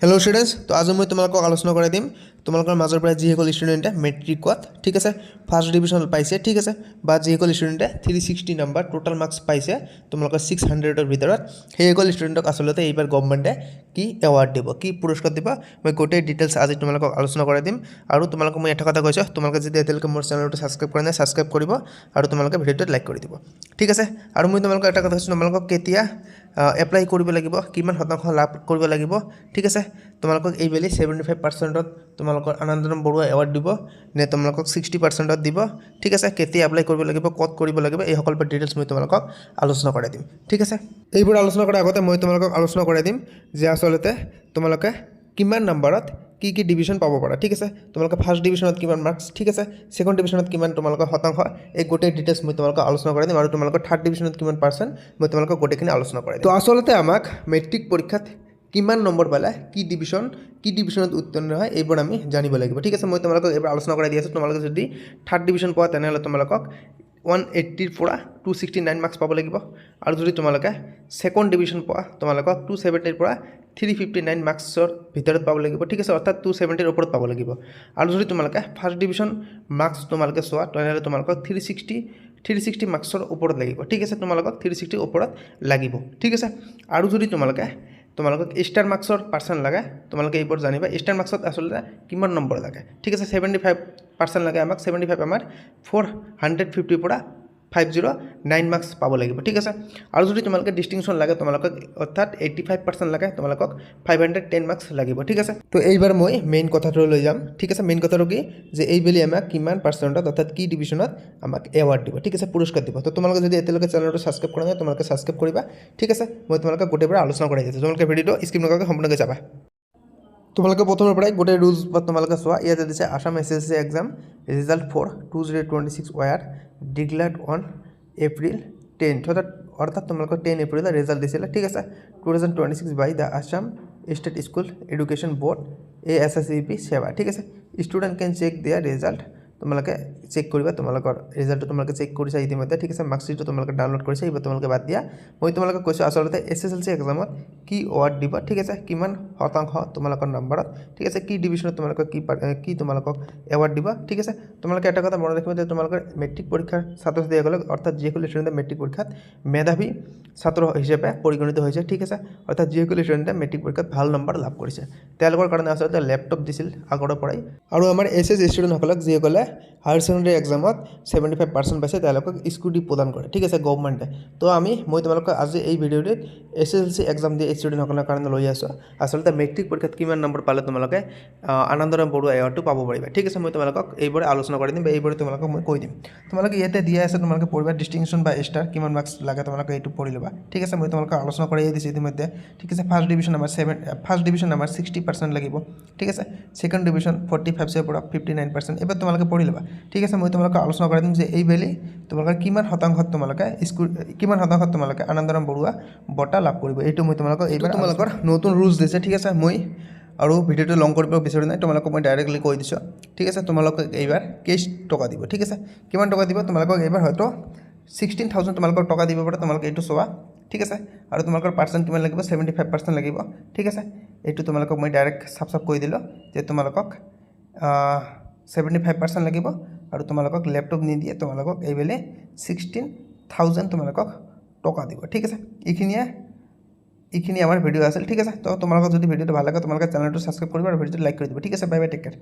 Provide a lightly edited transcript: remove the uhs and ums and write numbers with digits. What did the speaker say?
Hello' students, তো আজি মই তোমালোকক আলোচনা কৰাই দিম তোমালোকৰ মাজৰ পৰা যিসকল ষ্টুডেণ্টে মেট্ৰিকত ঠিক আছে ফাৰ্ষ্ট ডিভিজন পাইছে ঠিক আছে বা যিসকল ষ্টুডেণ্টে 360 নম্বৰ টোটাল মাৰ্কছ পাইছে তোমালোকৰ 600ৰ ভিতৰত সেইসকল ষ্টুডেণ্টক আচলতে এইবাৰ গভৰ্ণমেণ্টে কি এৱাৰ্ড দিব, কি পুৰস্কাৰ দিব, মই গোটেই ডিটেইলছ আজি তোমালোকক আলোচনা কৰাই দিম। আৰু তোমালোকক মই এটা কথা কৈছোঁ, তোমালোকে যদি এতিয়ালৈকে মোৰ চেনেলটো ছাবস্ক্ৰাইব কৰা নাই ছাবস্ক্ৰাইব কৰিব আৰু তোমালোকে ভিডিঅ'টোত লাইক কৰি দিব, ঠিক আছে। আৰু মই তোমালোকক এটা কথা কৈছোঁ, তোমালোকক কেতিয়া এপ্লাই কৰিব লাগিব, কিমান শতাংশ লাভ কৰিব লাগিব, ঠিক আছে। তোমালোকক এইবেলি 75%ত তোমালোকৰ আনন্দৰাম বৰুৱা এৱাৰ্ড দিব নে তোমালোকক 60%ত দিব, ঠিক আছে। কেতিয়া এপ্লাই কৰিব লাগিব, ক'ত কৰিব লাগিব, এই সকলো ডিটেইলছ মই তোমালোকক আলোচনা কৰাই দিম, ঠিক আছে। এইবোৰ আলোচনা কৰাৰ আগতে মই তোমালোকক আলোচনা কৰাই দিম যে আচলতে তোমালোকে কিমান নম্বৰত কি কি ডিভিজন পাব পাৰা, ঠিক আছে। তোমালোকে ফাৰ্ষ্ট ডিভিজনত কিমান মাৰ্কছ, ঠিক আছে, ছেকেণ্ড ডিভিজনত কিমান তোমালোকৰ শতাংশ, এই গোটেই ডিটেইলছ মই তোমালোকক আলোচনা কৰাই দিম। আৰু তোমালোকৰ থাৰ্ড ডিভিজনত কিমান পাৰ্চেণ্ট মই তোমালোকক গোটেইখিনি আলোচনা কৰাই দিম। তো আচলতে আমাক মেট্ৰিক পৰীক্ষাত কিমান নম্বৰ পালে কি ডিভিজনত উত্তীৰ্ণ হয় এইবোৰ আমি জানিব লাগিব, ঠিক আছে। মই তোমালোকক এইবাৰ আলোচনা কৰাই দি আছোঁ। তোমালোকে যদি থাৰ্ড ডিভিজন পোৱা তেনেহ'লে তোমালোকক 180ৰ পৰা 269 মাৰ্কছ পাব লাগিব। আৰু যদি তোমালোকে ছেকেণ্ড ডিভিজন পোৱা তোমালোকক 270ৰ পৰা 359 মাৰ্কছৰ ভিতৰত পাব লাগিব, ঠিক আছে, অৰ্থাৎ 270ৰ ওপৰত পাব লাগিব। আৰু যদি তোমালোকে ফাৰ্ষ্ট ডিভিজন মাৰ্কছ তোমালোকে চোৱা তেনেহ'লে তোমালোকক 360 মাৰ্কছৰ ওপৰত লাগিব, ঠিক আছে। তোমালোকক 360 ওপৰত লাগিব, ঠিক আছে। আৰু যদি তোমালোকক ষ্টাৰ মাৰ্কছৰ পাৰ্চেণ্ট লাগে, তোমালোকে এইবোৰ জানিবা ষ্টাৰ মাৰ্কছত আচলতে কিমান নম্বৰ লাগে, ঠিক আছে। 75% লাগে আমাক, 75 আমাৰ 450 পৰা 509 মাৰ্কছ পাব লাগিব, ঠিক আছে। আৰু যদি তোমালোকে ডিষ্টিংশ্যন লাগে তোমালোকক অৰ্থাৎ 85% লাগে, তোমালোকক 510 মাৰ্কছ লাগিব, ঠিক আছে। তো এইবাৰ মই মেইন কথাটো লৈ যাম, ঠিক আছে। মেইন কথাটো কি যে এইবেলি আমাক কিমান পাৰ্চেণ্টত অৰ্থাৎ কি ডিভিজনত আমাক এৱাৰ্ড দিব, ঠিক আছে, পুৰস্কাৰ দিব। তো তোমালোকে যদি এতিয়ালৈকে চেনেলটো ছাবস্ক্ৰাইব কৰা নাই তোমালোকে ছাবস্ক্ৰাইব কৰিবা, ঠিক আছে। মই তোমালোকক গোটেইবাৰ আলোচনা কৰাই দিছোঁ, তোমালোকে ভিডিঅ'টো স্কিপ নকৰাকৈ সম্পূৰ্ণকৈ চাবা। তোমালোকে প্ৰথমৰ পৰাই গোটেই ৰুলছ বা তোমালোকে চোৱা, ইয়াতে দিছে Assam SSC exam result for 2026 were declared on April 10, অৰ্থাৎ তোমালোকৰ 10 এপ্ৰিলত ৰিজাল্ট দিছিলে, ঠিক আছে, 2026 by the Assam state school education board ASSEB সেৱা, ঠিক আছে। Student can check their result, তোমালোকে চেক কৰিবা তোমালোকৰ ৰিজাল্টটো তোমালোকে চেক কৰিছা ইতিমধ্যে, ঠিক আছে। মাৰ্কশ্বিটটো তোমালোকে ডাউনলোড কৰিছা, এইবাৰ তোমালোকে বাদ দিয়া। মই তোমালোকক কৈছোঁ আচলতে SSLC এক্সামত কি এৱাৰ্ড দিব, ঠিক আছে, কিমান শতাংশ তোমালোকৰ নম্বৰত, ঠিক আছে, কি ডিভিজনত তোমালোকক কি তোমালোকক এৱাৰ্ড দিব, ঠিক আছে। তোমালোকে এটা কথা মনত ৰাখিবা যে তোমালোকৰ মেট্ৰিক পৰীক্ষাৰ ছাত্ৰ ছাত্ৰীসকলক অৰ্থাৎ যিসকল ষ্টুডেণ্টে মেট্ৰিক পৰীক্ষাত মেধাৱী ছাত্ৰ হিচাপে পৰিগণিত হৈছে, ঠিক আছে, অৰ্থাৎ যিসকল ষ্টুডেণ্টে মেট্ৰিক পৰীক্ষাত ভাল নম্বৰ লাভ কৰিছে তেওঁলোকৰ কাৰণে আচলতে লেপটপ দিছিল আগৰ পৰাই। আৰু আমাৰ SS ষ্টুডেণ্টসকলক যিসকলে হায়াৰ ছেকেণ্ডেৰী এক্সামত 75% পাইছে তেওঁলোকক স্কুটি প্ৰদান কৰে, ঠিক আছে, গভৰ্ণমেণ্টে। তো মই তোমালোকক আজি এই ভিডিঅ'টোত SSLC এক্সাম দিয়া ষ্টুডেণ্টসকলৰ কাৰণে লৈ আছোঁ আচলতে মেট্ৰিক পৰীক্ষাত কিমান নম্বৰ পালে তোমালোকে আনন্দৰাম বৰুৱা এৱাৰ্ডটো পাব পাৰিবা, ঠিক আছে। মই তোমালোকক এইবোৰে আলোচনা কৰি দিম বা এইবোৰে তোমালোকক মই কৈ দিম। তোমালোকে ইয়াতে দিয়া আছে, তোমালোকে পঢ়িবা ডিষ্টিংশ্যন বা ষ্টাৰ কিমান মাৰ্কছ লাগে তোমালোকে এইটো পঢ়ি ল'বা, ঠিক আছে। মই তোমালোকক আলোচনা কৰি দিছোঁ ইতিমধ্যে, ঠিক আছে। ফাৰ্ষ্ট ডিভিজন আমাৰ 60% লাগিব, ঠিক আছে। ছেকেণ্ড ডিভিজন 45ৰ পৰা 59%, এইবাৰ তোমালোকে পঢ়ি ল'বা, ঠিক আছে। মই তোমালোকক আলোচনা কৰি দিম যে এইবেলি তোমালোকৰ কিমান শতাংশত তোমালোকে আনন্দৰাম বৰুৱা বঁটা লাভ কৰিব, এইটো মই তোমালোকক এইবাৰ তোমালোকৰ নতুন ৰুলছ দিছে, ঠিক আছে। মই আৰু ভিডিঅ'টো লং কৰিব বিচাৰোঁ নাই, তোমালোকক মই ডাইৰেক্টলি কৈ দিছোঁ, ঠিক আছে। তোমালোকক এইবাৰ কেছ টকা দিব, ঠিক আছে। কিমান টকা দিব তোমালোকক এইবাৰ, হয়তো 16,000 তোমালোকৰ টকা দিব পাৰে, তোমালোকে এইটো চোৱা, ঠিক আছে। আৰু তোমালোকৰ পাৰ্চেণ্ট কিমান লাগিব, 75% লাগিব, ঠিক আছে। এইটো তোমালোকক মই ডাইৰেক্ট চাপ কৈ দিলোঁ যে তোমালোকক 75% লাগিব। আৰু তোমালোকক লেপটপ নিদিয়ে, তোমালোকক এইবেলি 16,000 তোমালোকক টকা দিব, ঠিক আছে। এইখিনি আমাৰ ভিডিঅ' আছিল, ঠিক আছে। তো তোমালোকক যদি ভিডিঅ'টো ভাল লাগে তোমালোকে চেনেলটো ছাবস্ক্ৰাইব কৰিবা আৰু ভিডিঅ'টো লাইক কৰি দিব, ঠিক আছে। Bye bye, take care.